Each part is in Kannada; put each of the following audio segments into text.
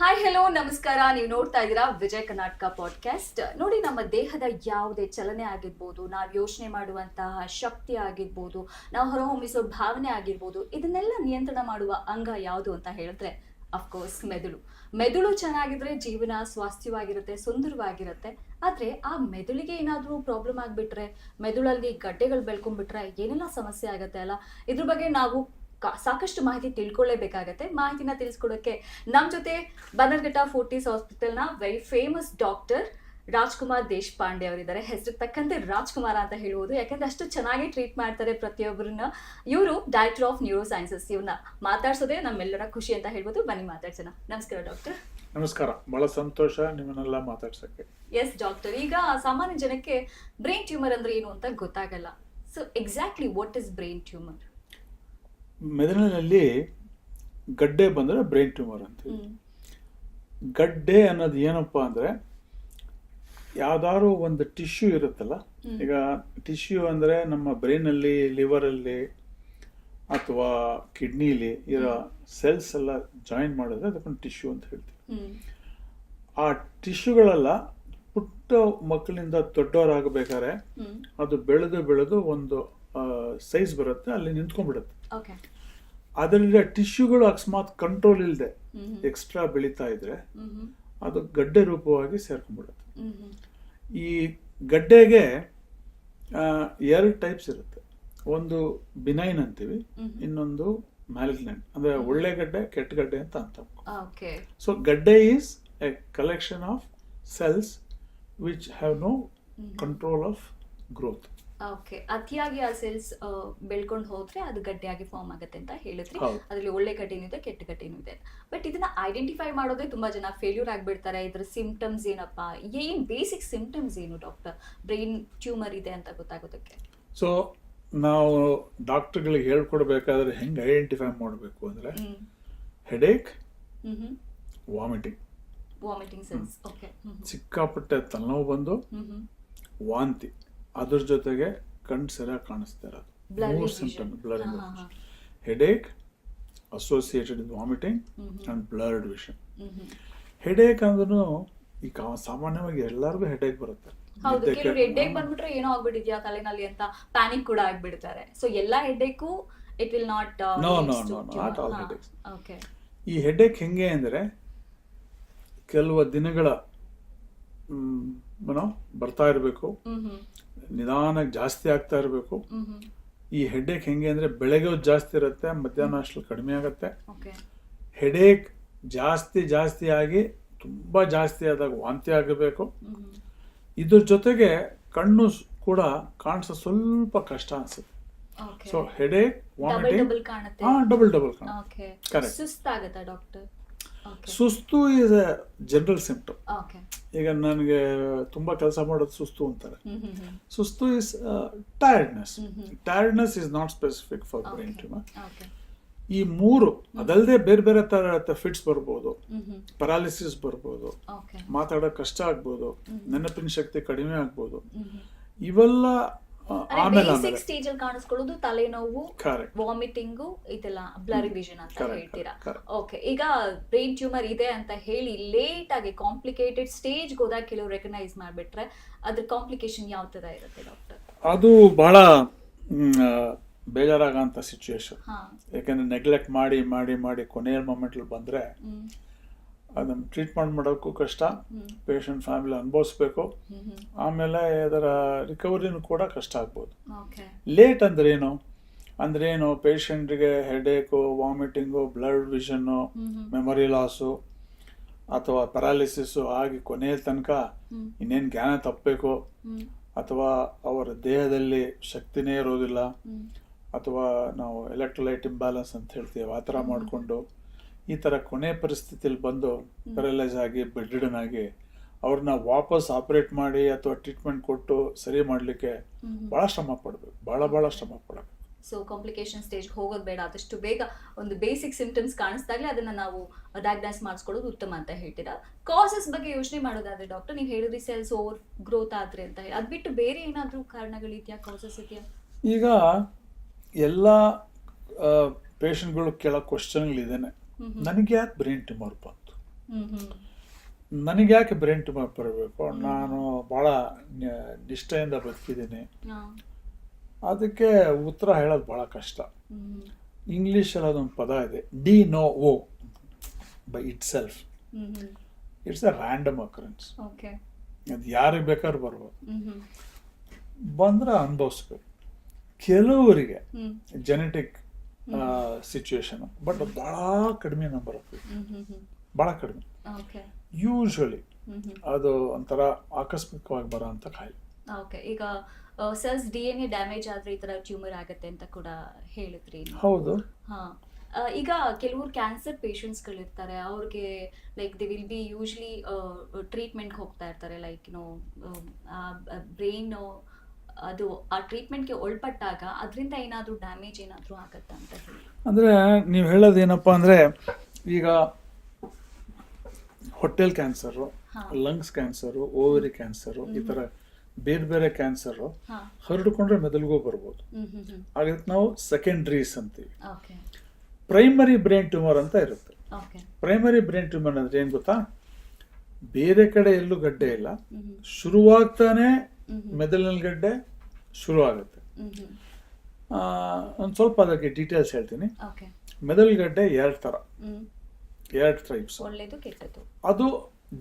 ಹಾಯ್ ಹೆಲೋ ನಮಸ್ಕಾರ. ನೀವು ನೋಡ್ತಾ ಇದ್ದೀರಾ ವಿಜಯ ಕರ್ನಾಟಕ ಪಾಡ್ಕಾಸ್ಟ್. ನೋಡಿ, ನಮ್ಮ ದೇಹದ ಯಾವುದೇ ಚಲನೆ ಆಗಿರ್ಬೋದು, ನಾವು ಯೋಚನೆ ಮಾಡುವಂತಹ ಶಕ್ತಿ ಆಗಿರ್ಬೋದು, ನಾವು ಹೊರಹೊಮ್ಮಿಸೋ ಭಾವನೆ ಆಗಿರ್ಬೋದು, ಇದನ್ನೆಲ್ಲ ನಿಯಂತ್ರಣ ಮಾಡುವ ಅಂಗ ಯಾವುದು ಅಂತ ಹೇಳಿದ್ರೆ ಅಫ್ಕೋರ್ಸ್ ಮೆದುಳು ಚೆನ್ನಾಗಿದ್ರೆ ಜೀವನ ಸ್ವಾಸ್ಥ್ಯವಾಗಿರುತ್ತೆ, ಸುಂದರವಾಗಿರುತ್ತೆ. ಆದ್ರೆ ಆ ಮೆದುಳಿಗೆ ಏನಾದ್ರೂ ಪ್ರಾಬ್ಲಮ್ ಆಗ್ಬಿಟ್ರೆ, ಮೆದುಳಲ್ಲಿ ಗಡ್ಡೆಗಳು ಬೆಳ್ಕೊಂಡ್ಬಿಟ್ರೆ ಏನೆಲ್ಲ ಸಮಸ್ಯೆ ಆಗತ್ತೆ ಅಲ್ಲ. ಇದ್ರ ಬಗ್ಗೆ ನಾವು ಸಾಕಷ್ಟು ಮಾಹಿತಿ ತಿಳ್ಕೊಳ್ಳೇಬೇಕಾಗತ್ತೆ. ಮಾಹಿತಿನ ತಿಳಿಸ್ಕೊಡೋಕೆ ನಮ್ಮ ಜೊತೆ ಬನ್ನರ್ಘಟ್ಟ ಫೋರ್ಟಿಸ್ ಹಾಸ್ಪಿಟಲ್ನ very famous doctor Rajkumar Deshpande ಅವರಿದ್ದಾರೆ. ಹೆಸರು ತಕ್ಕಂತೆ ರಾಜ್ಕುಮಾರ ಅಂತ ಹೇಳ್ಬೋದು, ಯಾಕಂದ್ರೆ ಅಷ್ಟು ಚೆನ್ನಾಗಿ ಟ್ರೀಟ್ ಮಾಡ್ತಾರೆ ಪ್ರತಿಯೊಬ್ಬರನ್ನ. ಇವರು ಡೈರೆಕ್ಟರ್ ಆಫ್ ನ್ಯೂರೋ ಸೈನ್ಸಸ್. ಇವ್ರನ್ನ ಮಾತಾಡ್ಸೋದೇ ನಮ್ಮೆಲ್ಲರ ಖುಷಿ ಅಂತ ಹೇಳ್ಬೋದು. ಬನ್ನಿ ಮಾತಾಡ್ಸೋಣ. ನಮಸ್ಕಾರ ಡಾಕ್ಟರ್. ನಮಸ್ಕಾರ, ಬಹಳ ಸಂತೋಷ ನಿಮ್ಮನ್ನೆಲ್ಲ ಮಾತಾಡ್ಸಕ್ಕೆ. ಎಸ್ ಡಾಕ್ಟರ್, ಈಗ ಸಾಮಾನ್ಯ ಜನಕ್ಕೆ ಬ್ರೈನ್ ಟ್ಯೂಮರ್ ಅಂದ್ರೆ ಏನು ಅಂತ ಗೊತ್ತಾಗಲ್ಲ. So exactly what is brain tumour? ಮೆದುಳಿನಲ್ಲಿ ಗಡ್ಡೆ ಬಂದರೆ ಬ್ರೈನ್ ಟ್ಯೂಮರ್ ಅಂತೀವಿ. ಗಡ್ಡೆ ಅನ್ನೋದು ಏನಪ್ಪ ಅಂದರೆ, ಯಾವ್ದಾದ್ರು ಒಂದು ಟಿಶ್ಯೂ ಇರುತ್ತಲ್ಲ. ಈಗ ಟಿಶ್ಯೂ ಅಂದರೆ ನಮ್ಮ ಬ್ರೈನಲ್ಲಿ, ಲಿವರಲ್ಲಿ ಅಥವಾ ಕಿಡ್ನಿಲಿ ಇರೋ ಸೆಲ್ಸ್ ಎಲ್ಲ ಜಾಯಿನ್ ಮಾಡಿದ್ರೆ ಅದಕ್ಕೊಂದು ಟಿಶ್ಯೂ ಅಂತ ಹೇಳ್ತೀವಿ. ಆ ಟಿಶ್ಯೂಗಳೆಲ್ಲ ಪುಟ್ಟ ಮಕ್ಕಳಿಂದ ದೊಡ್ಡವರಾಗಬೇಕಾದ್ರೆ ಅದು ಬೆಳೆದು ಒಂದು ಸೈಜ್ ಬರುತ್ತೆ, ಅಲ್ಲಿ ನಿಂತ್ಕೊಂಡ್ಬಿಡುತ್ತೆ. ಅದರಿಂದ ಟಿಶ್ಯೂಗಳು ಅಕಸ್ಮಾತ್ ಕಂಟ್ರೋಲ್ ಇಲ್ಲದೆ ಎಕ್ಸ್ಟ್ರಾ ಬೆಳೀತಾ ಇದ್ರೆ ಅದು ಗಡ್ಡೆ ರೂಪವಾಗಿ ಸೇರ್ಕೊಂಡ್ಬಿಡುತ್ತೆ. ಈ ಗಡ್ಡೆಗೆ ಎರಡು ಟೈಪ್ಸ್ ಇರುತ್ತೆ. ಒಂದು ಬಿನೈನ್ ಅಂತೀವಿ, ಇನ್ನೊಂದು ಮ್ಯಾಲಿಗ್ನೆಂಟ್, ಅಂದ್ರೆ ಒಳ್ಳೆ ಗಡ್ಡೆ ಕೆಟ್ಟ ಗಡ್ಡೆ ಅಂತ. ಸೊ ಗಡ್ಡೆ is a collection of cells which have no control of growth. Okay, ಅತಿಯಾಗಿ ಆ ಸೆಲ್ಸ್ ಬೆಳ್ಕೊಂಡು ಹೋದ್ರೆ ಅದು ಗಡ್ಡೆಯಾಗಿ ಫಾರ್ಮ್ ಆಗುತ್ತೆ ಅಂತ ಹೇಳಿದ್ರಿ. ಅದರಲ್ಲಿ ಒಳ್ಳೆ ಗಡ್ಡೆನೂ ಇದೆ, ಕೆಟ್ಟ ಗಡ್ಡೆನೂ ಇದೆ. ಬಟ್ ಇದನ್ನ ಐಡೆಂಟಿಫೈ ಮಾಡೋದೇ ತುಂಬಾ ಜನ ಫೇಲ್ಯೂರ್ ಆಗ್ಬಿಡ್ತಾರೆ. ಇದ್ರ ಸಿಂಪ್ಟಮ್ಸ್ ಏನಪ್ಪಾ, ಏನ್ ಬೇಸಿಕ್ ಸಿಂಪ್ಟಮ್ಸ್ ಏನು ಡಾಕ್ಟರ್ ಬ್ರೈನ್ ಟ್ಯೂಮರ್ ಇದೆ ಅಂತ ಗೊತ್ತಾಗೋದಕ್ಕೆ? ಸೊ ನಾವು ಡಾಕ್ಟರ್ಗಳಿಗೆ ಹೇಳ್ಕೊಡ್ಬೇಕಾದ್ರೆ ಹೆಂಗೆ ಐಡೆಂಟಿಫೈ ಮಾಡಬೇಕು ಅಂದ್ರೆ, ಹೆಡೇಕ್, ವಾಮಿಟಿಂಗ್ ಸೆನ್ಸ್, ಓಕೆ, ಸಿಕ್ಕಾಪಟ್ಟೆ ತಲೆನೋವು ಬಂದು ವಾಂತಿ, ಅದ್ರ ಜೊತೆಗೆ ಕಣ್ಣು ಸರಿಯಾಗಿ ಕಾಣಿಸ್ತಾ ಇರೋದು. ಮೂರು symptom: blurred vision, headache associated with vomiting and blurred vision. Headache ಅಂದ್ರೂ ಈಗ ಸಾಮಾನ್ಯವಾಗಿ ಎಲ್ಲರಿಗೂ ಹೆಡೇಕ್ ಬರುತ್ತೆ. ಹೌದು, ಕೆಲವರು ಹೆಡ್ಡೇಕ್ ಬಂದ್ಬಿಟ್ರೆ ಏನೋ ಆಗ್ಬಿಟ್ಟಿದ್ಯಾ ತಲೆನಲ್ಲಿ ಅಂತ ಪ್ಯಾನಿಕ್ ಕೂಡ ಆಗ್ಬಿಡ್ತಾರೆ. ಸೊ ಎಲ್ಲಾ headache it will not not all headaches. Okay, ಈ ಹೆಡೇಕ್ ಹೆಂಗೆ ಅಂದ್ರೆ ಕೆಲವು ದಿನಗಳ ಬರ್ತಾ ಇರಬೇಕು, ನಿಧಾನಕ್ಕೆ ಜಾಸ್ತಿ ಆಗ್ತಾ ಇರಬೇಕು. ಈ ಹೆಡೇಕ್ ಹೆಂಗೆ ಅಂದ್ರೆ ಬೆಳಗ್ಗೆ ಜಾಸ್ತಿ ಇರುತ್ತೆ, ಮಧ್ಯಾಹ್ನ ಅಷ್ಟಲ್ಲಿ ಕಡಿಮೆ ಆಗುತ್ತೆ. ಹೆಡೇಕ್ ಜಾಸ್ತಿ ಆಗಿ ತುಂಬಾ ಜಾಸ್ತಿ ಆದಾಗ ವಾಂತಿ ಆಗಬೇಕು. ಇದ್ರ ಜೊತೆಗೆ ಕಣ್ಣು ಕೂಡ ಕಾಣಿಸೋ ಸ್ವಲ್ಪ ಕಷ್ಟ ಅನ್ಸುತ್ತೆ. ಸೊ ಹೆಡೇಕ್, ವಾಮಿಟಿಂಗ್, ಡಬಲ್ ಕಾಣುತ್ತೆ. ಕರೆಕ್ಟ್. ಸುಸ್ತು ಈಸ್ ಎ ಜನರಲ್ ಸಿಂಪ್ಟಮ್. ಈಗ ನನಗೆ ತುಂಬಾ ಕೆಲಸ ಮಾಡೋದು ಸುಸ್ತು ಅಂತಾರೆ. ಸುಸ್ತು is tiredness is not specific for brain tumour. ಈ ಮೂರು ಅದಲ್ಲದೆ ಬೇರೆ ತರ ಫಿಟ್ಸ್ ಬರ್ಬೋದು, ಪ್ಯಾರಾಲಿಸಿಸ್ ಬರ್ಬೋದು, ಮಾತಾಡೋಕೆ ಕಷ್ಟ ಆಗ್ಬೋದು, ನೆನಪಿನ ಶಕ್ತಿ ಕಡಿಮೆ ಆಗ್ಬೋದು. ಇವೆಲ್ಲ ಆಮೇಲೆ ಸ್ಟೇಜ್ ಅಲ್ಲಿ ಕಾಣಿಸ್ಕೊಳ್ಳೋದು ತಲೆನೋವು, ವಾಮಿಟಿಂಗು, ಇದೆಲ್ಲ ಬ್ಲರಿ ವಿಷನ್ ಅಂತ ಹೇಳ್ತೀರಾ. ಓಕೆ, ಈಗ ಬ್ರೈನ್ ಟ್ಯೂಮರ್ ಇದೆ ಅಂತ ಹೇಳಿ ಲೇಟ್ ಆಗಿ ಕಾಂಪ್ಲಿಕೇಟೆಡ್ ಸ್ಟೇಜ್ ಹೋದಾಗ ಕೆಲವರು ರೆಕಗ್ನೈಸ್ ಮಾಡ್ಬಿಟ್ರೆ ಅದ್ರ ಕಾಂಪ್ಲಿಕೇಶನ್ ಯಾವ ತರ ಇರುತ್ತೆ ಡಾಕ್ಟರ್? ಅದು ಬಹಳ ಬೇಜಾರಾಗಂತ ಸಿಚುಯೇಷನ್. ಯಾಕಂದ್ರೆ ನೆಗ್ಲೆಕ್ಟ್ ಮಾಡಿ ಕೊನೆಯ ಮೊಮೆಂಟ್ ಬಂದ್ರೆ ಅದನ್ನ ಟ್ರೀಟ್ಮೆಂಟ್ ಮಾಡೋಕ್ಕೂ ಕಷ್ಟ, ಪೇಷಂಟ್ ಫ್ಯಾಮಿಲಿ ಅನುಭವಿಸ್ಬೇಕು. ಆಮೇಲೆ ಅದರ ರಿಕವರಿನೂ ಕೂಡ ಕಷ್ಟ ಆಗ್ಬೋದು. ಲೇಟ್ ಅಂದ್ರೇನು ಪೇಷಂಟ್ಗೆ ಹೆಡೇಕು, ವಾಮಿಟಿಂಗು, ಬ್ಲಡ್ ವಿಷನ್ನು, ಮೆಮೊರಿ ಲಾಸು ಅಥವಾ ಪ್ಯಾರಾಲಿಸಿಸ್ಸು ಆಗಿ ಕೊನೆಯ ತನಕ ಇನ್ನೇನು ಜ್ಞಾನ ತಪ್ಪಬೇಕು, ಅಥವಾ ಅವರ ದೇಹದಲ್ಲಿ ಶಕ್ತಿನೇ ಇರೋದಿಲ್ಲ, ಅಥವಾ ನಾವು ಎಲೆಕ್ಟ್ರೋಲೈಟ್ ಇಂಬ್ಯಾಲೆನ್ಸ್ ಅಂತ ಹೇಳ್ತೀವಿ, ಆ ಥರ ಮಾಡಿಕೊಂಡು ಈ ಥರ ಕೊನೆ ಪರಿಸ್ಥಿತಿಯಲ್ಲಿ ಬಂದು ಪ್ಯಾರಲೈಸ್ ಆಗಿ ಬೆಡ್ ರಿಡನ್ ಆಗಿ ಅವ್ರನ್ನ ವಾಪಸ್ ಆಪರೇಟ್ ಮಾಡಿ ಅಥವಾ ಟ್ರೀಟ್ಮೆಂಟ್ ಕೊಟ್ಟು ಸರಿ ಮಾಡಲಿಕ್ಕೆ ಭಾಳ ಶ್ರಮ ಪಡಬೇಕು, ಭಾಳ ಶ್ರಮ ಪಡಬೇಕು. ಸೊ ಕಾಂಪ್ಲಿಕೇಶನ್ ಸ್ಟೇಜ್ ಹೋಗೋದು ಬೇಡ, ಆದಷ್ಟು ಬೇಗ ಒಂದು ಬೇಸಿಕ್ ಸಿಂಪ್ಟಮ್ಸ್ ಕಾಣಿಸ್ದಾಗಲೇ ಅದನ್ನ ನಾವು ಡಯಾಗ್ನೈಸ್ ಮಾಡಿಸ್ಕೊಳ್ಳೋದು ಉತ್ತಮ ಅಂತ ಹೇಳ್ತೀರಾ. ಕಾಸಸ್ ಬಗ್ಗೆ ಯೋಚನೆ ಮಾಡೋದಾದ್ರೆ ಡಾಕ್ಟರ್, ನೀವು ಹೇಳಿದ್ರಿ ಸೆಲ್ಸ್ ಓವರ್ ಗ್ರೋತ್ ಆದ್ರೆ ಅಂತ ಹೇಳಿ, ಅದ್ ಬಿಟ್ಟು ಬೇರೆ ಏನಾದರೂ ಕಾರಣಗಳಿದೆಯಾ, ಕಾಸಸ್ ಇದೆಯಾ? ಈಗ ಎಲ್ಲ ಪೇಷಂಟ್ಗಳು ಕೇಳೋ ಕ್ವಶನ್ಗಳಿದೇನೆ, ನನಗೆ ಯಾಕೆ ಬ್ರೈನ್ ಟ್ಯೂಮರ್ ಬಂತು, ನನಗೆ ಯಾಕೆ ಬ್ರೈನ್ ಟ್ಯೂಮರ್ ಬರಬೇಕು, ನಾನು ಭಾಳ ನಿಷ್ಠೆಯಿಂದ ಬದುಕಿದ್ದೀನಿ, ಅದಕ್ಕೆ ಉತ್ತರ ಹೇಳೋದು ಭಾಳ ಕಷ್ಟ. ಇಂಗ್ಲೀಷಲ್ಲಿ ಅದೊಂದು ಪದ ಇದೆ, de novo by itself, it's a random occurrence. ಅದು ಯಾರಿಗೆ ಬೇಕಾದ್ರೂ ಬರ್ಬೋದು, ಬಂದ್ರೆ ಅನುಭವಿಸ್ಬೇಕು. ಕೆಲವರಿಗೆ ಜೆನೆಟಿಕ್ ಸಿಚುವೇಶನ್, ಬಟ್ ಭಾಳ ಕಡಿಮೆ ನಂಬರ್ ಆಫ್ ಭಾಳ ಕಡಿಮೆ. ಯೂಶುವಲಿ ಅದು ಒಂಥರ ಆಕಸ್ಮಿಕವಾಗಿ ಬರೋ ಅಂತ ಕಾಯಿಲೆ. ಈಗ ಸೆಲ್ಸ್ DNA ಡ್ಯಾಮೇಜ್ ಆದ್ರೆ ಈ ತರ ಟ್ಯೂಮರ್ ಆಗುತ್ತೆ ಅಂತ ಕೂಡ ಹೇಳಿದ್ರಿ. ಹೌದು. ಈಗ ಕೆಲವರು ಕ್ಯಾನ್ಸರ್ ಪೇಷಂಟ್ಸ್ಗಳಿರ್ತಾರೆ, ಅವ್ರಿಗೆ like they will be usually ಟ್ರೀಟ್ಮೆಂಟ್ಗೆ ಹೋಗ್ತಾ ಇರ್ತಾರೆ, ಲೈಕ್ ಬ್ರೈನ್ ಅದು ಆ ಟ್ರೀಟ್ಮೆಂಟ್ಗೆ ಒಳಪಟ್ಟಾಗ ಅದರಿಂದ ಏನಾದರೂ ಡ್ಯಾಮೇಜ್ ಏನಾದರೂ ಆಗತ್ತಾ ಅಂತ ಹೇಳಿ. ಅಂದರೆ ನೀವು ಹೇಳೋದೇನಪ್ಪ ಅಂದರೆ, ಈಗ ಹೊಟ್ಟೆಲ್ cancer, lungs cancer, ovary cancer, ಈ ಥರ ಬೇರೆ ಬೇರೆ ಕ್ಯಾನ್ಸರು ಹರಡ್ಕೊಂಡ್ರೆ ಮೆದುಳಿಗೂ ಬರ್ಬೋದು. ಅದಕ್ಕೆ ನಾವು ಸೆಕೆಂಡ್ರೀಸ್ ಅಂತೀವಿ. ಪ್ರೈಮರಿ ಬ್ರೈನ್ ಟ್ಯೂಮರ್ ಅಂತ ಇರುತ್ತೆ. ಪ್ರೈಮರಿ ಬ್ರೈನ್ ಟ್ಯೂಮರ್ ಅಂದ್ರೆ ಏನು ಗೊತ್ತಾ, ಬೇರೆ ಕಡೆ ಎಲ್ಲೂ ಗಡ್ಡೆ ಇಲ್ಲ, ಶುರುವಾಗ್ತಾನೆ ಮೆದುಳಿನಲ್ಲಿ ಗಡ್ಡೆ ಶುರು ಆಗುತ್ತೆ. ಒಂದು ಸ್ವಲ್ಪ ಅದಕ್ಕೆ ಡೀಟೇಲ್ಸ್ ಹೇಳ್ತೀನಿ. ಮೆದುಳುಗಡ್ಡೆ ಎರಡು ಟೈಪ್ಸ್. ಅದು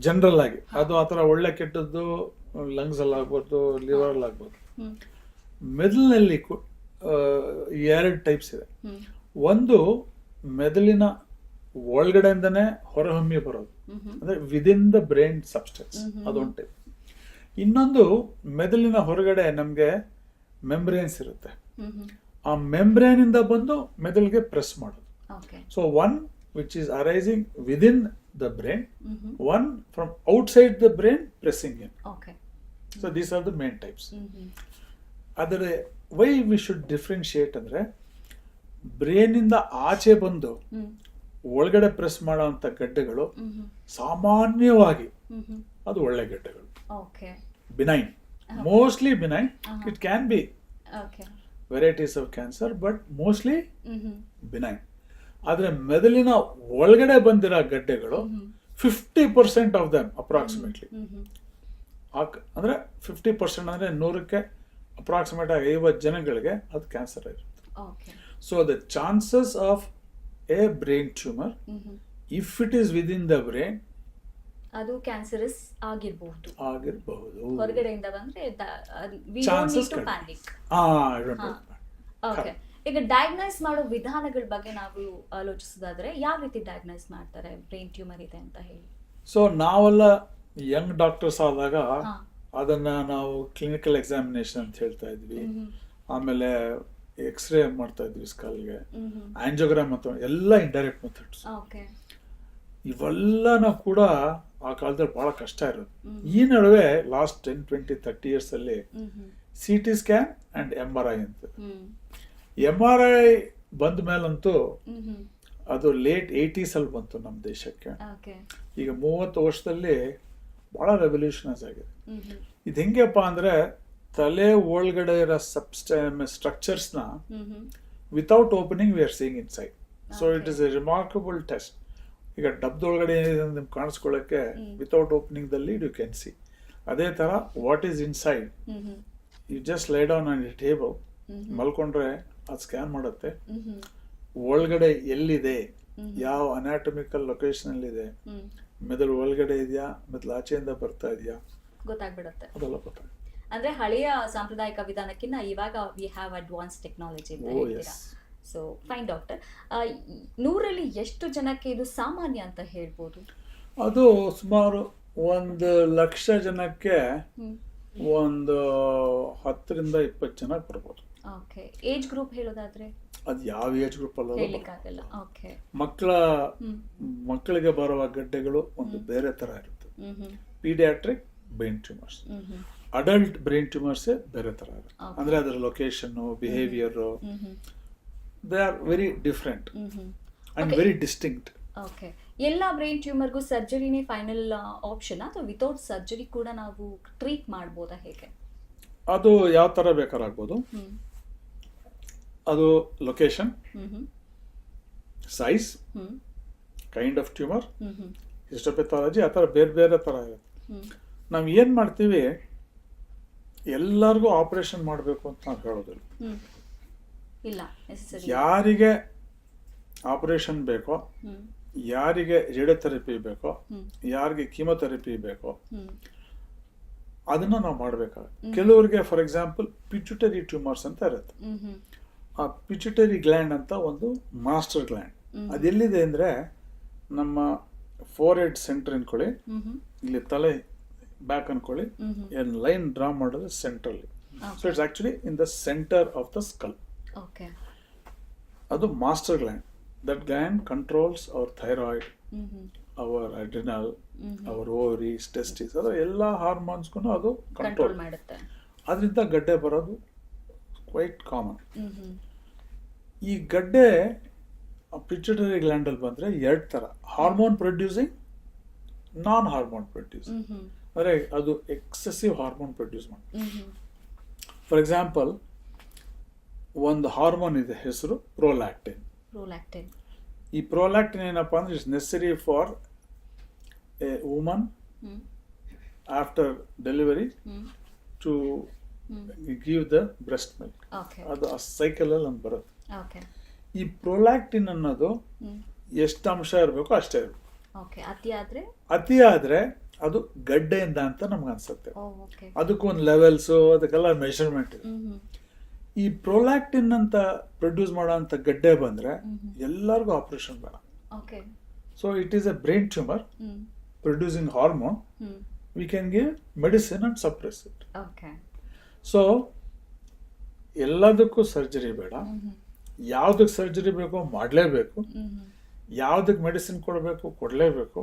ಜನರಲ್ ಆಗಿ ಅದು ಆ ಥರ ಒಳ್ಳೆ ಕೆಟ್ಟದ್ದು ಲಂಗ್ಸ್ ಅಲ್ಲಿ ಆಗ್ಬೋದು, ಲಿವರ್ ಅಲ್ಲಿ ಆಗ್ಬೋದು. ಮೆದುಳಿನಲ್ಲಿ ಎರಡು ಟೈಪ್ಸ್ ಇದೆ. ಒಂದು ಮೆದುಳಿನ ಒಳಗಡೆಯಿಂದನೇ ಹೊರಹೊಮ್ಮಿ ಬರೋದು, ಅಂದ್ರೆ ವಿದಿನ್ ದ ಬ್ರೈನ್ ಸಬ್ಸ್ಟೆನ್ಸ್, ಅದೊಂದು ಟೈಪ್. ಇನ್ನೊಂದು ಮೆದುಳಿನ ಹೊರಗಡೆ ನಮ್ಗೆ ಮೆಂಬ್ರೇನ್ಸ್ ಇರುತ್ತೆ, ಆ ಮೆಂಬ್ರೇನ್ ಇಂದ ಬಂದು ಮೆದುಳಿಗೆ ಪ್ರೆಸ್ ಮಾಡೋದು. So one which is arising within the brain, one from outside the brain pressing in. So these are the main types. Adare why we should differentiate andre, brain inda ಆಚೆ ಬಂದು ಒಳಗಡೆ ಪ್ರೆಸ್ ಮಾಡೋಂಥ ಗಡ್ಡೆಗಳು ಸಾಮಾನ್ಯವಾಗಿ ಅದು ಒಳ್ಳೆ ಗಡ್ಡೆಗಳು, benign, mostly benign. It can be varieties of cancer, but mostly benign. ಆದ್ರೆ ಮೆದುಳಿನ ಒಳಗಡೆ ಬಂದಿರೋ ಗಡ್ಡೆಗಳು 50% ಆಫ್ ದಮ್ ಅಪ್ರಾಕ್ಸಿಮೇಟ್ಲಿ, ಅಂದ್ರೆ 50% ಅಂದ್ರೆ 100ಕ್ಕೆ ಅಪ್ರಾಕ್ಸಿಮೇಟ್ ಆಗಿ 50 ಜನಗಳಿಗೆ ಅದು ಕ್ಯಾನ್ಸರ್ ಇರುತ್ತೆ. So the chances of A brain tumour, if it is within the brain, ಅದು ಕ್ಯಾನ್ಸರಸ್ ಆಗಿರಬಹುದು. ಹೊರಗಡೆಯಿಂದ ಬಂದ್ರೆ ಚಾನ್ಸಸ್ ಓಕೆ. ಈಗ ಡಯಾಗ್ನೈಸ್ ಮಾಡೋ ವಿಧಾನಗಳ ಬಗ್ಗೆ ನಾವು ಆಲೋಚಿಸೋದಾದ್ರೆ ಯಾವ ರೀತಿ ಡಯಾಗ್ನೈಸ್ ಮಾಡ್ತಾರೆ ಬ್ರೈನ್ ಟ್ಯೂಮರ್ ಇದೆ ಅಂತ ಹೇಳಿ? ಸೊ ನಾವೆಲ್ಲ ಯಂಗ್ ಡಾಕ್ಟರ್ಸ್ ಆದಾಗ ಅದನ್ನ ನಾವು ಕ್ಲಿನಿಕಲ್ ಎಕ್ಸಾಮಿನೇಷನ್ ಅಂತ ಹೇಳ್ತಾ ಇದ್ವಿ, ಆಮೇಲೆ ಎಕ್ಸ್ರೇ ಮಾಡ್ತಾ ಇದ್ವಿ ಸ್ಕಲ್ಗೆ, ಆಂಜಿಯೋಗ್ರಾಮ್ ಅಂತ ಎಲ್ಲ ಇಂಡೈರೆಕ್ಟ್ ಮೆಥಡ್ಸ್. ಇವೆಲ್ಲನೂ ಕೂಡ ಆ ಕಾಲದಲ್ಲಿ ಬಹಳ ಕಷ್ಟ ಇರೋದು. ಈ ನಡುವೆ ಲಾಸ್ಟ್ 10, 20, 30 ಇಯರ್ಸ್ ಅಲ್ಲಿ CT ಸ್ಕ್ಯಾನ್ ಅಂಡ್ MRI ಅಂತ. MRI ಬಂದ ಮೇಲಂತೂ ಅದು ಲೇಟ್ 80s ಅಲ್ಲಿ ಬಂತು ನಮ್ಮ ದೇಶಕ್ಕೆ. ಈಗ 30 ವರ್ಷದಲ್ಲಿ ಬಹಳ ರೆವಲ್ಯೂಷನೈಸ್ ಆಗಿದೆ. ಇದು ಹೆಂಗಪ್ಪ ಅಂದ್ರೆ, ತಲೆ ಒಳಗಡೆ ಇರೋ ಸ್ಟ್ರಕ್ಚರ್ಸ್ ನ without opening we are seeing inside. So it is a remarkable test. ಈಗ ಡಬ್ದೊಳಗಡೆ ಏನಿದೆ ಅಂತ ನಿಮ್ಗೆ ಕಾಣಿಸ್ಕೊಳ್ಳೋಕ್ಕೆ ವಿತೌಟ್ ಓಪನಿಂಗ್ ದಲ್ಲಿ ಯು ಕ್ಯಾನ್ ಸಿ. ಅದೇ ತರ what is inside, you just lay down on a table, ಮಲ್ಕೊಂಡ್ರೆ ಅದು ಸ್ಕ್ಯಾನ್ ಮಾಡುತ್ತೆ. ಒಳಗಡೆ ಎಲ್ಲಿದೆ, ಯಾವ ಅನಾಟಮಿಕಲ್ ಲೊಕೇಶನ್ ಅಲ್ಲಿ ಇದೆ, ಮೆದುಳು ಒಳಗಡೆ ಇದೆಯಾ, ಮೆದುಳು ಆಚೆಯಿಂದ ಬರ್ತಾ ಇದೆಯಾ, ಗೊತ್ತಾಗ್ಬಿಡುತ್ತೆ. ಅದೆಲ್ಲ ಗೊತ್ತಾಗುತ್ತೆ. ಅಂದ್ರೆ ಹಳೆಯ ಸಾಂಪ್ರದಾಯಿಕ ವಿಧಾನಕ್ಕಿಂತ ಇವಾಗ we have advance technology. So fine doctor, 100ರಲ್ಲಿ ಎಷ್ಟು ಜನಕ್ಕೆ ಇದು ಸಾಮಾನ್ಯ ಅಂತ ಹೇಳ್ಬೋದು? ಅದು ಸುಮಾರು 1,00,000 ಜನಕ್ಕೆ ಒಂದು 10ರಿಂದ 20 ಜನ ಬರ್ಬೋದು. ಓಕೆ. ಏಜ್ ಗ್ರೂಪ್ ಹೇಳೋದಾದ್ರೆ ಅದು ಯಾವ ಏಜ್ ಗ್ರೂಪ್ ಅಲ್ಲ, ಹೇಳಲಿಕ್ಕಾಗಲ್ಲ. ಓಕೆ. ಮಕ್ಕಳಿಗೆ ಬರುವ ಗಡ್ಡೆಗಳು ಒಂದು ಬೇರೆ ತರ ಇರುತ್ತೆ. Paediatric brain tumours, adult brain tumours ಬೇರೆ ತರ ಇರುತ್ತೆ. ಅಂದ್ರೆ ಅದರ location, behaviour, they are very different and very distinct. Okay. ಎಲ್ಲ ಬ್ರೈನ್ ಟ್ಯೂಮರ್ಗೂ ಸರ್ಜರಿನೇ ಫೈನಲ್ ಆಪ್ಷನ್ ಅಥವಾ ವಿತೌಟ್ ಸರ್ಜರಿ ಕೂಡ ನಾವು ಟ್ರೀಟ್ ಮಾಡ್ಬೋದಾ, ಹೇಗೆ? ಅದು ಯಾವ ತರ ಬೇಕಾರಾಗ್ಬೋದು. ಅದು location, size, kind of tumour, histopathology ಆ ಥರ ಬೇರೆ ಬೇರೆ ಥರ ಇರುತ್ತೆ. ನಾವು ಏನು ಮಾಡ್ತೀವಿ, ಎಲ್ಲರಿಗೂ ಆಪರೇಷನ್ ಮಾಡಬೇಕು ಅಂತ ನಾವು ಹೇಳೋದಿಲ್ಲ. ಇಲ್ಲ, ಯಾರಿಗೆ ಆಪರೇಷನ್ ಬೇಕೋ, ಯಾರಿಗೆ ರೇಡಿಯೋಥೆರಪಿ ಬೇಕೋ, ಯಾರಿಗೆ ಕೀಮೊಥೆರಪಿ ಬೇಕೋ ಅದನ್ನ ನಾವು ಮಾಡಬೇಕಾಗುತ್ತೆ. ಕೆಲವರಿಗೆ ಫಾರ್ ಎಕ್ಸಾಂಪಲ್ ಪಿಟ್ಯುಟರಿ ಟ್ಯೂಮರ್ಸ್ ಅಂತ ಇರುತ್ತೆ. ಆ ಪಿಟ್ಯುಟರಿ ಗ್ಲ್ಯಾಂಡ್ ಅಂತ ಒಂದು ಮಾಸ್ಟರ್ ಗ್ಲ್ಯಾಂಡ್, ಅದೆಲ್ಲಿದೆ ಅಂದರೆ ನಮ್ಮ ಫೋರ್ಹೆಡ್ ಸೆಂಟರ್ ಅನ್ಕೊಳ್ಳಿ, ಇಲ್ಲಿ ತಲೆ ಬ್ಯಾಕ್ ಅನ್ಕೊಳ್ಳಿ, ಏನು ಲೈನ್ ಡ್ರಾ ಮಾಡೋದು ಸೆಂಟ್ರಲ್ಲಿ. So it's actually in the centre of the skull. ಅದು master gland. That gland controls our thyroid, our adrenal, our ovaries, testis, ಅದು ಎಲ್ಲ ಹಾರ್ಮೋನ್ಸ್ಗೂ ಅದು ಕಂಟ್ರೋಲ್ ಮಾಡುತ್ತೆ. ಅದರಿಂದ ಗಡ್ಡೆ ಬರೋದು ಕ್ವೈಟ್ ಕಾಮನ್. ಈ ಗಡ್ಡೆ ಪಿಟ್ಯುಟರಿ ಗ್ಲ್ಯಾಂಡಲ್ಲಿ ಬಂದರೆ ಎರಡು ಥರ, hormone producing, non hormone producing. ಅಂದರೆ ಅದು ಎಕ್ಸೆಸಿವ್ ಹಾರ್ಮೋನ್ ಪ್ರೊಡ್ಯೂಸ್ ಮಾಡಿ. ಫಾರ್ ಎಕ್ಸಾಂಪಲ್ ಒಂದು ಹಾರ್ಮೋನ್ ಇದೆ, ಹೆಸರು ಪ್ರೋಲ್ಯಾಕ್ಟಿನ್. ಈ ಪ್ರೋಲ್ಯಾಕ್ಟಿನ್ ಏನಪ್ಪ ಅಂದ್ರೆ it's necessary for a woman after delivery to give the breast milk. ಅದು ಆ ಸೈಕಲಲ್ಲಿ ನಮ್ಗೆ ಬರುತ್ತೆ. ಈ ಪ್ರೋಲ್ಯಾಕ್ಟಿನ್ ಅನ್ನೋದು ಎಷ್ಟು ಅಂಶ ಇರಬೇಕು ಅಷ್ಟೇ ಇರಬೇಕು. ಅತಿ ಆದ್ರೆ ಅದು ಗಡ್ಡೆಯಿಂದ ಅಂತ ನಮ್ಗೆ ಅನ್ಸುತ್ತೆ. ಅದಕ್ಕೊಂದು ಲೆವೆಲ್ಸು, ಅದಕ್ಕೆಲ್ಲ ಮೆಷರ್ಮೆಂಟ್ ಇದೆ. ಈ ಪ್ರೋಲ್ಯಾಕ್ಟಿನ್ ಅಂತ ಪ್ರೊಡ್ಯೂಸ್ ಮಾಡೋ ಅಂತ ಗಡ್ಡೆ ಬಂದ್ರೆ ಎಲ್ಲರಿಗೂ ಆಪರೇಷನ್ ಬೇಡ. So it is A brain tumour producing hormone. We can give medicine and suppress it. So ಎಲ್ಲದಕ್ಕೂ ಸರ್ಜರಿ ಬೇಡ. ಯಾವ್ದಕ್ಕೆ ಸರ್ಜರಿ ಬೇಕೋ ಮಾಡಲೇಬೇಕು, ಯಾವ್ದಕ್ಕೆ ಮೆಡಿಸಿನ್ ಕೊಡಬೇಕು ಕೊಡಲೇಬೇಕು,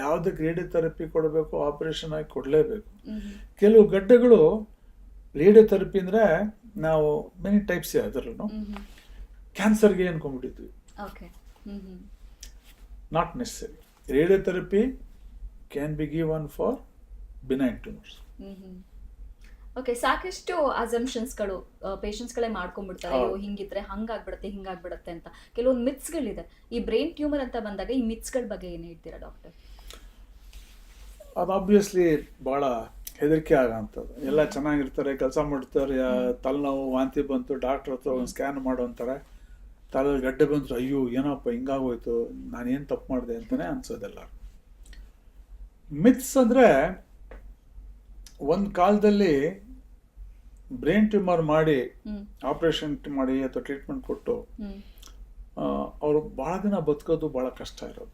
ಯಾವ್ದಕ್ಕೆ ರೇಡಿಯೋಥೆರಪಿ ಕೊಡಬೇಕು ಆಪರೇಷನ್ ಆಗಿ ಕೊಡಲೇಬೇಕು. ಕೆಲವು ಗಡ್ಡೆಗಳು ರೇಡಿಯೋಥೆರಪಿ ಅಂದ್ರೆ ನಾವು ಮೆನಿ ಟೈಪ್ಸ್ ಇದೆ. ಅದರಲ್ಲೂ ಕ್ಯಾನ್ಸರ್ಗೆ ಅನ್ಕೊಂಡ್ಬಿಟ್ಟಿದ್ವಿ, not necessary. Radiotherapy can be given for benign tumours. ಸಾಕಷ್ಟು ಅಸಂಪ್ಷನ್ಸ್ಗಳು ಪೇಷಂಟ್ಸ್ಗಳೇ ಮಾಡ್ಕೊಂಡ್ಬಿಡ್ತಾರೆ. ಅಯ್ಯೋ ಹಿಂಗಿದ್ರೆ ಹಿಂಗಾಗ್ಬಿಡತ್ತೆ ಅಂತ ಕೆಲವೊಂದು ಮಿತ್ಸ್ಗಳಿದೆ. ಈ ಬ್ರೈನ್ ಟ್ಯೂಮರ್ ಅಂತ ಬಂದಾಗ ಈ ಮಿತ್ಸ್ಗಳ ಬಗ್ಗೆ ಏನು ಹೇಳ್ತೀರಾ ಡಾಕ್ಟರ್? ಅದು ಆಬ್ವಿಯಸ್ಲಿ ಬಹಳ ಹೆದರಿಕೆ ಆಗೋಂಥದ್ದು. ಎಲ್ಲ ಚೆನ್ನಾಗಿರ್ತಾರೆ, ಕೆಲಸ ಮಾಡ್ತಾರೆ, ತಲೆನೋವು ವಾಂತಿ ಬಂತು, ಡಾಕ್ಟರ್ ಹತ್ರ ಒಂದು ಸ್ಕ್ಯಾನ್ ಮಾಡೋ ಅಂತಾರೆ, ತಲೆಯಲ್ಲಿ ಗಡ್ಡೆ ಬಂತು, ಅಯ್ಯೋ ಏನಪ್ಪ ಹಿಂಗಾಗೋಯ್ತು, ನಾನೇನು ತಪ್ಪು ಮಾಡಿದೆ ಅಂತಾನೆ ಅನ್ಸೋದೆಲ್ಲ. ಮಿತ್ಸ್ ಅಂದರೆ ಒಂದು ಕಾಲದಲ್ಲಿ ಬ್ರೈನ್ ಟ್ಯೂಮರ್ ಮಾಡಿ ಆಪರೇಷನ್ ಮಾಡಿ ಅಥವಾ ಟ್ರೀಟ್ಮೆಂಟ್ ಕೊಟ್ಟು ಅವರು ಬಹಳ ದಿನ ಬದುಕೋದು ಬಹಳ ಕಷ್ಟ ಇರೋದು.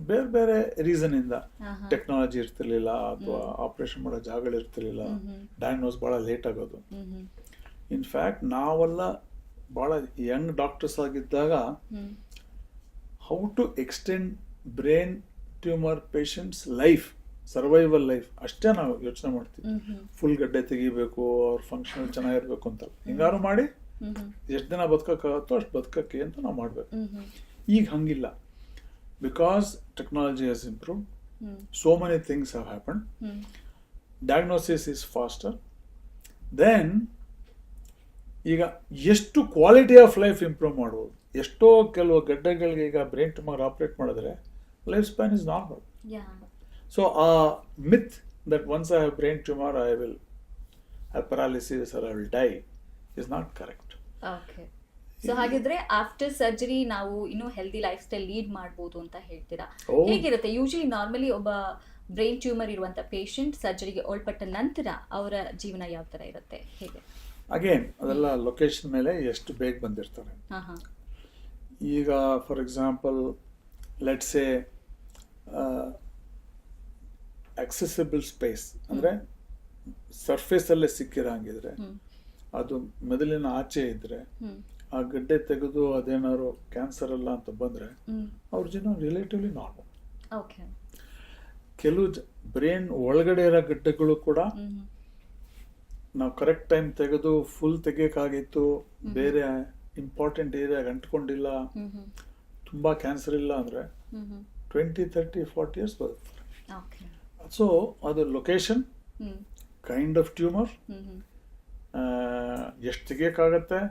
ಬೇರೆ ಬೇರೆ ರೀಸನ್ ಇಂದ ಟೆಕ್ನಾಲಜಿ ಇರ್ತಿರ್ಲಿಲ್ಲ, ಅಥವಾ ಆಪರೇಷನ್ ಮಾಡೋ ಜಾಗಗಳು ಇರ್ತಿರ್ಲಿಲ್ಲ, ಡಯಾಗ್ನೋಸ್ ಬಹಳ ಲೇಟ್ ಆಗೋದು. ಇನ್ಫ್ಯಾಕ್ಟ್ ನಾವೆಲ್ಲ ಬಹಳ ಯಂಗ್ ಡಾಕ್ಟರ್ಸ್ ಆಗಿದ್ದಾಗ how to extend brain tumour patients life, survival life ಅಷ್ಟೇ ನಾವು ಯೋಚನೆ ಮಾಡ್ತೀವಿ. ಫುಲ್ ಗಡ್ಡೆ ತೆಗಿಬೇಕು, ಅವ್ರ ಫಂಕ್ಷನ್ ಚೆನ್ನಾಗಿರ್ಬೇಕು ಅಂತ. ಹಿಂಗಾರು ಮಾಡಿ ಎಷ್ಟು ದಿನ ಬದುಕಕ್ಕಾಗತ್ತೋ ಅಷ್ಟು ಬದುಕಕ್ಕೆ ಅಂತ ನಾವು ಮಾಡ್ಬೇಕು. ಈಗ ಹಂಗಿಲ್ಲ. Because technology has improved, so many things have happened. Diagnosis is faster. Then, ಈಗ ಎಷ್ಟು ಕ್ವಾಲಿಟಿ ಆಫ್ ಲೈಫ್ ಇಂಪ್ರೂವ್ ಮಾಡ್ಬೋದು. ಎಷ್ಟೋ ಕೆಲವು ಗಡ್ಡೆಗಳಿಗೆ ಈಗ ಬ್ರೈನ್ ಟ್ಯೂಮರ್ ಆಪರೇಟ್ ಮಾಡಿದ್ರೆ life span is normal. So a myth that once I have brain tumour I will have paralysis or I will die is not correct. So ಹಾಗಿದ್ರೆ ಆಫ್ಟರ್ ಸರ್ಜರಿ ನಾವು ಇನ್ನೂ ಹೆಲ್ದಿ ಲೈಫ್ ಸ್ಟೈಲ್ ಲೀಡ್ ಮಾಡ್ಬೋದು ಅಂತ ಹೇಳ್ತೀರಾ? ಹೇಗಿರುತ್ತೆ ಯೂಶಲಿ ನಾರ್ಮಲಿ ಒಬ್ಬ ಬ್ರೈನ್ ಟ್ಯೂಮರ್ ಇರುವಂತ ಪೇಷಂಟ್ ಸರ್ಜರಿಗೆ ಒಳಪಟ್ಟ ನಂತರ ಅವರ ಜೀವನ ಯಾವ ತರ ಇರುತ್ತೆ? ಹೇಗೆ? ಅಗೇನ್ ಅದೆಲ್ಲ ಲೊಕೇಶನ್ ಮೇಲೆ ಎಷ್ಟು ಬೇಗ ಬಂದಿರ್ತಾರೆ. ಈಗ for example let's say accessible space ಅಂದ್ರೆ ಸರ್ಫೇಸ್ ಅಲ್ಲೇ ಸಿಕ್ಕಿರಂಗಿದ್ರೆ, ಅದು ಮೆದುಳಿನ ಆಚೆ ಇದ್ರೆ, ಆ ಗಡ್ಡೆ ತೆಗೆದು ಅದೇನಾದ್ರು ಕ್ಯಾನ್ಸರ್ ಅಲ್ಲ ಅಂತ ಬಂದ್ರೆ ಅವ್ರ ಜೀವನ ರಿಲೇಟಿವ್ಲಿ ನಾರ್ಮಲ್. ಕೆಲವು ಬ್ರೈನ್ ಒಳಗಡೆ ಇರೋ ಗಡ್ಡೆಗಳು ಕೂಡ ನಾವು ಕರೆಕ್ಟ್ ಟೈಮ್ ತೆಗೆದು ಫುಲ್ ತೆಗಿಯಕ್ಕಾಗಿತ್ತು, ಬೇರೆ ಇಂಪಾರ್ಟೆಂಟ್ ಏರಿಯಾಗ ಅಂಟ್ಕೊಂಡಿಲ್ಲ, ತುಂಬಾ ಕ್ಯಾನ್ಸರ್ ಇಲ್ಲ ಅಂದ್ರೆ 20, 30, 40 years ಬರುತ್ತೆ. ಸೊ ಅದು ಲೊಕೇಶನ್, ಕೈಂಡ್ ಆಫ್ ಟ್ಯೂಮರ್, ಎಷ್ಟು ತೆಗಿಯಕ್ಕಾಗತ್ತೆ,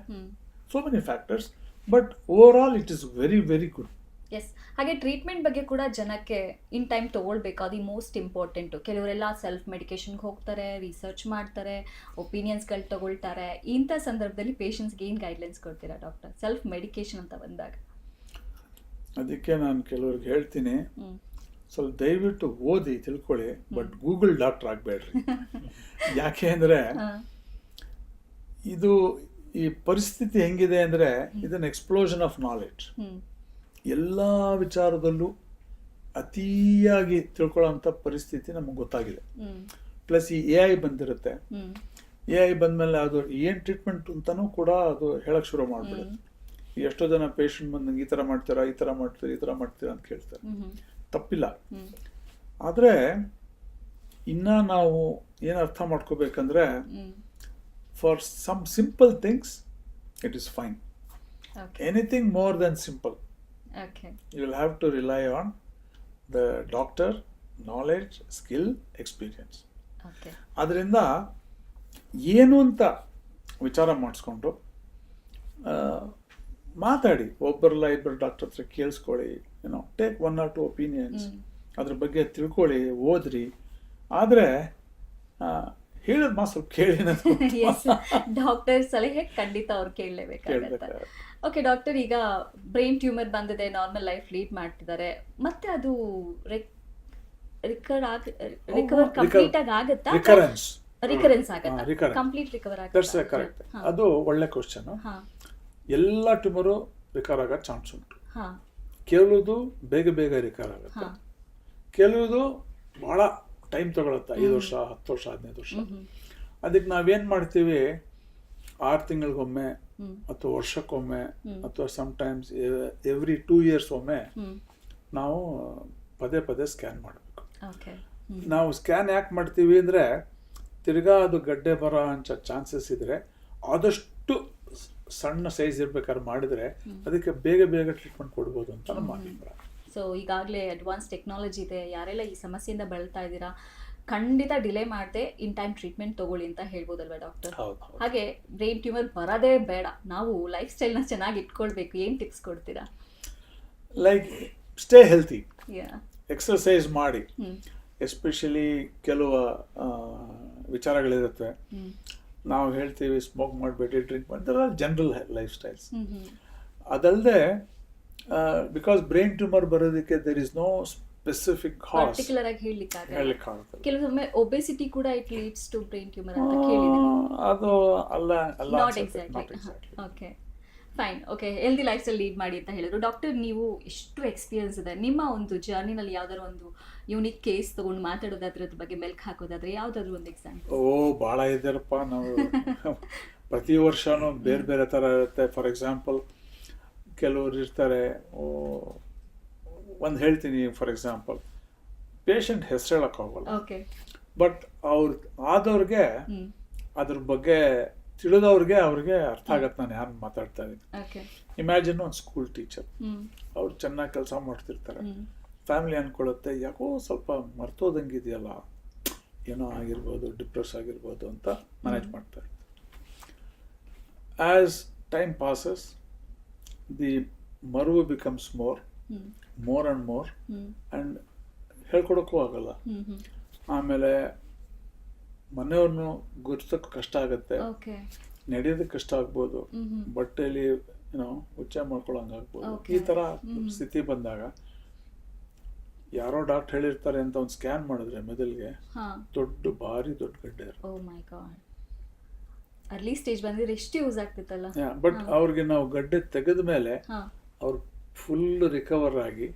so many factors, but overall it is very very good, yes, ಹಾಗೆ ಟ್ರೀಟ್ಮೆಂಟ್ ಬಗ್ಗೆ ಕೂಡ ಜನಕ್ಕೆ ಇನ್ ಟೈಮ್ ತೊಗೊಳ್ಬೇಕು, ಅದು ಮೋಸ್ಟ್ ಇಂಪಾರ್ಟೆಂಟು. ಕೆಲವರೆಲ್ಲ ಸೆಲ್ಫ್ ಮೆಡಿಕೇಶನ್ಗೆ ಹೋಗ್ತಾರೆ, ರಿಸರ್ಚ್ ಮಾಡ್ತಾರೆ, ಒಪಿನಿಯನ್ಸ್ಗಳು ತಗೊಳ್ತಾರೆ. ಇಂಥ ಸಂದರ್ಭದಲ್ಲಿ ಪೇಷಂಟ್ಸ್ಗೆ ಏನು ಗೈಡ್ಲೈನ್ಸ್ ಕೊಡ್ತೀರಾ ಡಾಕ್ಟರ್, ಸೆಲ್ಫ್ ಮೆಡಿಕೇಶನ್ ಅಂತ ಬಂದಾಗ? ಅದಕ್ಕೆ ನಾನು ಕೆಲವ್ರಿಗೆ ಹೇಳ್ತೀನಿ, ಸ್ವಲ್ಪ ದಯವಿಟ್ಟು ಓದಿ ತಿಳ್ಕೊಳ್ಳಿ, ಬಟ್ ಗೂಗಲ್ ಡಾಕ್ಟರ್ ಆಗಬೇಡ್ರಿ. ಯಾಕೆ ಅಂದರೆ ಇದು ಈ ಪರಿಸ್ಥಿತಿ ಹೆಂಗಿದೆ ಅಂದರೆ ಇದನ್ನ ಎಕ್ಸ್ಪ್ಲೋಷನ್ ಆಫ್ ನಾಲೆಡ್ಜ್. ಎಲ್ಲ ವಿಚಾರದಲ್ಲೂ ಅತಿಯಾಗಿ ತಿಳ್ಕೊಳ್ಳೋಂಥ ಪರಿಸ್ಥಿತಿ ನಮಗೆ ಗೊತ್ತಾಗಿದೆ. ಪ್ಲಸ್ ಈ AI ಬಂದಿರುತ್ತೆ. AI ಬಂದಮೇಲೆ ಅದು ಏನು ಟ್ರೀಟ್ಮೆಂಟ್ ಅಂತಲೂ ಕೂಡ ಅದು ಹೇಳಕ್ಕೆ ಶುರು ಮಾಡಿಬಿಡುತ್ತೆ. ಎಷ್ಟೋ ಜನ ಪೇಷಂಟ್ ಬಂದು ನಂಗೆ ಈ ಥರ ಮಾಡ್ತೀರಾ, ಈ ಥರ ಮಾಡ್ತೀರಾ, ಈ ಥರ ಮಾಡ್ತೀರಾ ಅಂತ ಕೇಳ್ತಾರೆ. ತಪ್ಪಿಲ್ಲ. ಆದರೆ ಇನ್ನು ನಾವು ಏನು ಅರ್ಥ ಮಾಡ್ಕೋಬೇಕಂದ್ರೆ, for some simple things it is fine. Anything more than simple you will have to rely on the doctor, knowledge, skill, experience. ಅದರಿಂದ ಏನು ಅಂತ ವಿಚಾರ ಮಾಡಿಸ್ಕೊಂಡು ಮಾತಾಡಿ, ಒಬ್ಬರಲ್ಲ ಇಬ್ಬರು ಡಾಕ್ಟರ್ ಹತ್ರ ಕೇಳಿಸ್ಕೊಳ್ಳಿ, ಟೇಕ್ 1 or 2 ಒಪಿನಿಯನ್ಸ್, ಅದ್ರ ಬಗ್ಗೆ ತಿಳ್ಕೊಳ್ಳಿ, ಓದ್ರಿ. ಆದರೆ ಹೇಳಿದ ಮಾತು ಸ್ವಲ್ಪ ಕೇಳಿ. ಡಾಕ್ಟರ್ ಸಲಹೆ ಖಂಡಿತ ಅವ್ರು ಕೇಳಲೇಬೇಕಾಗುತ್ತೆ. ಓಕೆ ಡಾಕ್ಟರ್, ಈಗ ಬ್ರೈನ್ ಟ್ಯೂಮರ್ ಬಂದಿದೆ, ನಾರ್ಮಲ್ ಲೈಫ್ ಲೀಡ್ ಮಾಡ್ತಿದ್ದಾರೆ, ಮತ್ತೆ ಅದು ರಿಕವರ್ ಕಂಪ್ಲೀಟ್ ಆಗಿ ಆಗುತ್ತಾ? ರಿಕರೆನ್ಸ್ ಆಗುತ್ತಾ? ಕಂಪ್ಲೀಟ್ ರಿಕವರ್ ಆಗುತ್ತಾ? ಕರೆಕ್ಟ್. ಅದು ಒಳ್ಳೆ ಕ್ವಶನ್. ಎಲ್ಲ ಟ್ಯೂಮರು ರಿಕವರ್ ಆಗೋ ಚಾನ್ಸ್ ಉಂಟು. ಕೆಲವುದು ಬೇಗ ಬೇಗ ರಿಕವರ್ ಆಗುತ್ತೆ, ಕೆಲವುದು ಬಹಳ ಟೈಮ್ ತಗೊಳುತ್ತೆ, 5 ವರ್ಷ, 10 ವರ್ಷ, 15 ವರ್ಷ. ಅದಕ್ಕೆ ನಾವೇನು ಮಾಡ್ತೀವಿ, 6 ತಿಂಗಳಿಗೊಮ್ಮೆ ಅಥವಾ ವರ್ಷಕ್ಕೊಮ್ಮೆ ಅಥವಾ ಸಮ್ಟೈಮ್ಸ್ ಎವ್ರಿ 2 years ಒಮ್ಮೆ ನಾವು ಪದೇ ಪದೇ ಸ್ಕ್ಯಾನ್ ಮಾಡಬೇಕು. ನಾವು ಸ್ಕ್ಯಾನ್ ಯಾಕೆ ಮಾಡ್ತೀವಿ ಅಂದರೆ, ತಿರ್ಗಾ ಅದು ಗಡ್ಡೆ ಬರೋ ಅಂತ ಚಾನ್ಸಸ್ ಇದ್ರೆ ಆದಷ್ಟು ಸಣ್ಣ ಸೈಜ್ ಇರ್ಬೇಕಾದ್ರೆ ಮಾಡಿದ್ರೆ ಅದಕ್ಕೆ ಬೇಗ ಬೇಗ ಟ್ರೀಟ್ಮೆಂಟ್ ಕೊಡ್ಬೋದು ಅಂತ ನಮ್ಮ ಅಭಿಪ್ರಾಯ. ಸೊ ಈಗಾಗಲೇ ಅಡ್ವಾನ್ಸ್ ಟೆಕ್ನಾಲಜಿ ಇದೆ, ಯಾರೆಲ್ಲ ಈ ಸಮಸ್ಯೆಯಿಂದ ಬಳಲ್ತಾ ಇದ್ದೀರಾ, ಖಂಡಿತ ಡಿಲೇ ಮಾಡದೆ ಇನ್ ಟೈಮ್ ಟ್ರೀಟ್ಮೆಂಟ್ ತಗೊಳ್ಳಿ ಅಂತ ಹೇಳ್ಬೋದಲ್ವಾ ಡಾಕ್ಟರ್? ಹಾಗೆ ಬ್ರೈನ್ ಟ್ಯೂಮರ್ ಬರೋದೇ ಬೇಡ, ನಾವು ಲೈಫ್ ಸ್ಟೈಲ್ನ ಚೆನ್ನಾಗಿ ಇಟ್ಕೊಳ್ಬೇಕು, ಏನು ಟಿಪ್ಸ್ ಕೊಡ್ತೀರಾ? ಲೈಕ್ ಸ್ಟೇ ಹೆಲ್ತಿ, ಎಕ್ಸರ್ಸೈಸ್ ಮಾಡಿ, ಎಸ್ಪೆಷಲಿ ಕೆಲವು ವಿಚಾರಗಳಿರುತ್ತೆ. ನಾವು ಹೇಳ್ತೀವಿ ಸ್ಮೋಕ್ ಮಾಡಬೇಡಿ, ಡ್ರಿಂಕ್ ಮಾಡಿದ್ರೆ ಜನರಲ್ ಲೈಫ್ ಸ್ಟೈಲ್ಸ್. ಅದಲ್ಲದೆ ಬಿಕಾಸ್ ಬ್ರೈನ್ ಟ್ಯೂಮರ್ ಬರೋದಕ್ಕೆ there is no specific cause, particular ಆಗಿ ಹೇಳಲಿಕ್ಕಾಗಲ್ಲ. ಕೆಲವೊಮ್ಮೆ ಒಬೆಸಿಟಿ ಕೂಡ it leads to brain tumour ಅಂತ ಕೇಳಿದ್ದೀನಿ. ಅದು ಅಲ್ಲ not exactly. Okay fine. Okay, healthy lifestyle lead ಮಾಡಿ ಅಂತ ಹೇಳಿದ್ರು ಡಾಕ್ಟರ್. ನೀವು ಎಷ್ಟು ಎಕ್ಸ್ಪೀರಿಯನ್ಸ್ ಇದೆ ನಿಮ್ಮ ಒಂದು ಜರ್ನಿನಲ್ಲಿ, ಯಾವ್ದಾದ್ರು ಒಂದು ಯೂನಿಕ್ ಕೇಸ್ ತಗೊಂಡು ಮಾತಾಡೋದಾದ್ರೆ, ಅದ್ರ ಬಗ್ಗೆ ಮೆಲ್ಕ್ ಹಾಕೋದಾದ್ರೆ ಯಾವ್ದಾದ್ರು ಒಂದು ಎಕ್ಸಾಂಪಲ್? ಭಾಳ ಇದ್ದಾರಪ್ಪ. ನಾವು ಪ್ರತಿ ವರ್ಷನೂ ಬೇರೆ ಬೇರೆ ಥರ ಇರುತ್ತೆ. ಫಾರ್ ಎಕ್ಸಾಂಪಲ್ ಕೆಲವ್ರು ಇರ್ತಾರೆ, ಒಂದು ಹೇಳ್ತೀನಿ. ಫಾರ್ ಎಕ್ಸಾಂಪಲ್ ಪೇಷಂಟ್ ಹೆಸರು ಹೇಳೋಕ್ಕಾಗಲ್ಲ, ಬಟ್ ಆದವ್ರಿಗೆ ಅದ್ರ ಬಗ್ಗೆ ತಿಳಿದವ್ರಿಗೆ ಅವ್ರಿಗೆ ಅರ್ಥ ಆಗತ್ತೆ ನಾನು ಯಾರು ಮಾತಾಡ್ತಾ ಇದ್ದೀನಿ. ಇಮ್ಯಾಜಿನ್ ಒಂದು ಸ್ಕೂಲ್ ಟೀಚರ್, ಅವ್ರು ಚೆನ್ನಾಗಿ ಕೆಲಸ ಮಾಡ್ತಿರ್ತಾರೆ. ಫ್ಯಾಮಿಲಿ ಅಂದ್ಕೊಳ್ಳುತ್ತೆ ಯಾಕೋ ಸ್ವಲ್ಪ ಮರ್ತೋದಂಗಿದೆಯಲ್ಲ, ಏನೋ ಆಗಿರ್ಬೋದು, ಡಿಪ್ರೆಸ್ ಆಗಿರ್ಬೋದು ಅಂತ ಮ್ಯಾನೇಜ್ ಮಾಡ್ತಾರೆ. ಆ್ಯಸ್ ಟೈಮ್ ಪಾಸಸ್ ದಿ ಮರುವು becomes more and more and ಹೇಳ್ಕೊಡೋಕ್ಕೂ ಆಗಲ್ಲ. ಆಮೇಲೆ ಮನೆಯವ್ರನ್ನು ಗುರ್ಸೋಕ್ಕೆ ಕಷ್ಟ ಆಗುತ್ತೆ, ನಡೆಯೋದಕ್ಕೆ ಕಷ್ಟ ಆಗ್ಬೋದು, ಬಟ್ಟೆಯಲ್ಲಿ ಉಚ್ಚೆ ಮಾಡ್ಕೊಳ್ಳೋಂಗಾಗ್ಬೋದು. ಈ ಥರ ಸ್ಥಿತಿ ಬಂದಾಗ ಯಾರೋ ಡಾಕ್ಟರ್ ಹೇಳಿರ್ತಾರೆ ಅಂತ ಒಂದು ಸ್ಕ್ಯಾನ್ ಮಾಡಿದ್ರೆ ಮೆದುಳಿಗೆ ಭಾರಿ ದೊಡ್ಡ ಗಡ್ಡೆ ಅರ್ಲಿ ಸ್ಟೇಜ್ ಬಂದಿದ್ರೆ ಎಷ್ಟು ಯೂಸ್ ಆಗ್ತಿತ್ತಲ್ಲ. ಬಟ್ ಅವ್ರಿಗೆ ನಾವು ಗಡ್ಡೆ ತೆಗೆದ ಮೇಲೆ ಅವ್ರು ಫುಲ್ ರಿಕವರ್ ಆಗಿ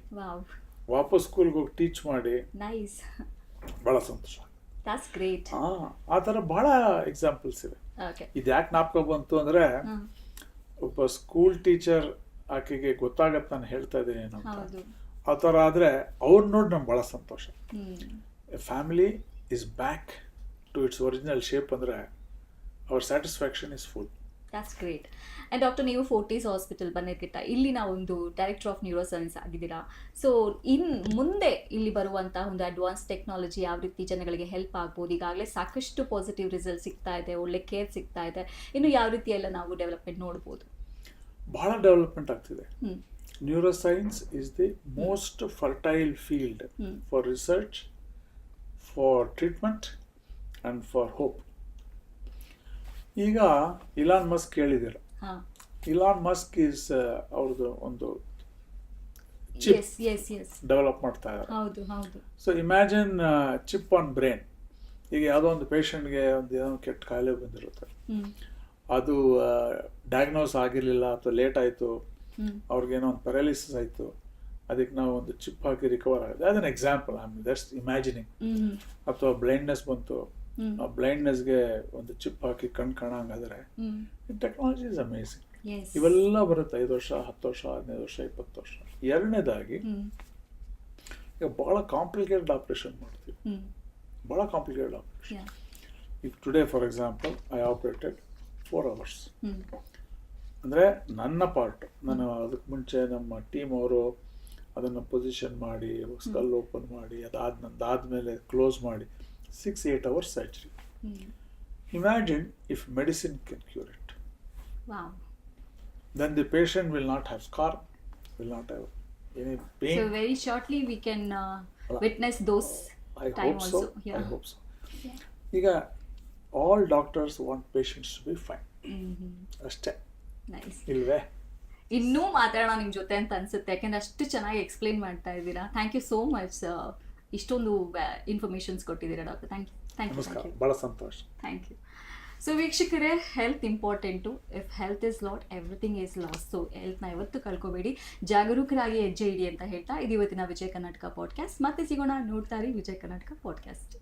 ವಾಪಸ್ ಸ್ಕೂಲ್ಗೆ ಹೋಗಿ ಟೀಚ್ ಮಾಡಿ ಬಹಳ ಸಂತೋಷ. ಆ ಥರ ಬಹಳ ಎಕ್ಸಾಂಪಲ್ಸ್ ಇವೆ. ಇದು ಯಾಕೆ ಜ್ಞಾಪಕ ಬಂತು ಅಂದ್ರೆ, ಒಬ್ಬ ಸ್ಕೂಲ್ ಟೀಚರ್ ಆಕೆಗೆ ಗೊತ್ತಾಗತ್ತೆ ನಾನು ಹೇಳ್ತಾ ಇದ್ದೀನಿ ಏನೋ ಅಂತ. ಆ ಥರ ಆದರೆ ಅವ್ರು ನೋಡಿ ನಮ್ಗೆ ಭಾಳ ಸಂತೋಷ. Family is back to its original shape ಅಂದರೆ ಅವರ್ satisfaction is full. That's great. And doctor, ನೀವು ಫೋರ್ಟೀಸ್ ಹಾಸ್ಪಿಟಲ್ ಬನ್ನೇರ್ಘಟ್ಟ, ಇಲ್ಲಿ ನಾವು ಒಂದು ಡೈರೆಕ್ಟರ್ ಆಫ್ ನ್ಯೂರೋ ಸೈನ್ಸ್ ಆಗಿದ್ದೀರಾ. ಸೊ ಮುಂದೆ ಇಲ್ಲಿ ಬರುವಂಥ ಒಂದು ಅಡ್ವಾನ್ಸ್ ಟೆಕ್ನಾಲಜಿ ಯಾವ ರೀತಿ ಜನಗಳಿಗೆ ಹೆಲ್ಪ್ ಆಗ್ಬೋದು? ಈಗಾಗಲೇ ಸಾಕಷ್ಟು ಪಾಸಿಟಿವ್ ರಿಸಲ್ಟ್ ಸಿಗ್ತಾ ಇದೆ, ಒಳ್ಳೆ ಕೇರ್ ಸಿಗ್ತಾ ಇದೆ. ಇನ್ನು ಯಾವ ರೀತಿ ಎಲ್ಲ ನಾವು ಡೆವಲಪ್ಮೆಂಟ್ ನೋಡ್ಬೋದು? ಬಹಳ ಡೆವಲಪ್ಮೆಂಟ್ ಆಗ್ತಿದೆ. neuroscience is the most fertile field for research, for treatment and for hope. ಈಗ ಇಲಾನ್ ಮಸ್ಕ್ ಹೇಳಿದಿರ, ಹಾ ಇಲಾನ್ ಮಸ್ಕ್ ಇಸ್ ಅವ್ರದ್ದು ಒಂದು chip yes yes yes develop ಮಾಡ್ತಾ ಇದ್ದಾರೆ. ಹೌದು ಹೌದು so imagine chip on brain. ಈಗ ಯಾವುದೋ ಒಂದು ಪೇಷಂಟ್ಗೆ ಒಂದು ಏನೋ ಕೆಟ್ಟ ಕಾಯಿಲೆ ಬಂದಿರುತ್ತೆ, ಅದು ಡಯಾಗ್ನೋಸ್ ಆಗಿರಲಿಲ್ಲ ಅಥವಾ ಲೇಟ್ ಆಯಿತು, ಅವ್ರಿಗೇನೋ ಒಂದು ಪ್ಯಾರಾಲಿಸಿಸ್ ಆಯಿತು, ಅದಕ್ಕೆ ನಾವು ಒಂದು ಚಿಪ್ ಹಾಕಿ ರಿಕವರ್ ಆಗಿದೆ. ಅದನ್ನ example, I mean that's imagining. ಅಥವಾ ಬ್ಲೈಂಡ್ನೆಸ್ ಬಂತು, ಆ ಬ್ಲೈಂಡ್ನೆಸ್ಗೆ ಒಂದು ಚಿಪ್ ಹಾಕಿ ಕಣ್ ಕಾಣಂಗಾದ್ರೆ ಟೆಕ್ನಾಲಜಿ ಇಸ್ ಅಮೇಸಿಂಗ್. ಇವೆಲ್ಲ ಬರುತ್ತೆ 5 ವರ್ಷ, 10 ವರ್ಷ, 15 ವರ್ಷ, 20 ವರ್ಷ. ಎರಡನೇದಾಗಿ ಈಗ ಭಾಳ ಕಾಂಪ್ಲಿಕೇಟೆಡ್ ಆಪರೇಷನ್ ಮಾಡ್ತೀವಿ, ಭಾಳ ಕಾಂಪ್ಲಿಕೇಟೆಡ್ ಆಪರೇಷನ್. ಈಗ today for example I operated 4 hours. ಅಂದರೆ ನನ್ನ ಪಾರ್ಟ್, ನಾನು ಅದಕ್ಕೆ ಮುಂಚೆ ನಮ್ಮ ಟೀಮ್ ಅವರು ಅದನ್ನು ಪೊಸಿಷನ್ ಮಾಡಿ, ಸ್ಕಲ್ ಓಪನ್ ಮಾಡಿ, ಅದಾದಮೇಲೆ ಕ್ಲೋಸ್ ಮಾಡಿ 6-8 hours surgery. Imagine if medicine can cure it. Then the patient will not have scar, will not have any pain. So very shortly we can witness those I time hope also. so. Yeah. I hope so. ಈಗ all doctors want patients to be fine. ಅಷ್ಟೇ, Nice. ಇಲ್ವೇ? ಇನ್ನೂ ಮಾತಾಡೋಣ ನಿಮ್ಮ ಜೊತೆ ಅಂತ ಅನ್ಸುತ್ತೆ, ಯಾಕೆಂದ್ರೆ ಅಷ್ಟು ಚೆನ್ನಾಗಿ ಎಕ್ಸ್ಪ್ಲೈನ್ ಮಾಡ್ತಾ ಇದ್ದೀರಾ. Thank you so much. ಇಷ್ಟೊಂದು ಇನ್ಫಾರ್ಮೇಶನ್ಸ್ ಕೊಟ್ಟಿದ್ದೀರಾ ಡಾಕ್ಟರ್. Thank you. ನಮಸ್ಕಾರ, ಭಾಳ ಸಂತೋಷ. Thank you. ಸೊ ವೀಕ್ಷಕರೇ, health important. If health is lost, everything is lost. So ಹೆಲ್ತ್ನ ಯಾವತ್ತೂ ಕಳ್ಕೊಬೇಡಿ, ಜಾಗರೂಕರಾಗಿ ಹೆಜ್ಜೆ ಇಡಿ ಅಂತ ಹೇಳ್ತಾ ಇದು ಇವತ್ತಿನ ವಿಜಯ ಕರ್ನಾಟಕ ಪಾಡ್ಕಾಸ್ಟ್. ಮತ್ತೆ ಸಿಗೋಣ, ನೋಡ್ತಾ ಇರಿ ವಿಜಯ ಕರ್ನಾಟಕ ಪಾಡ್ಕಾಸ್ಟ್.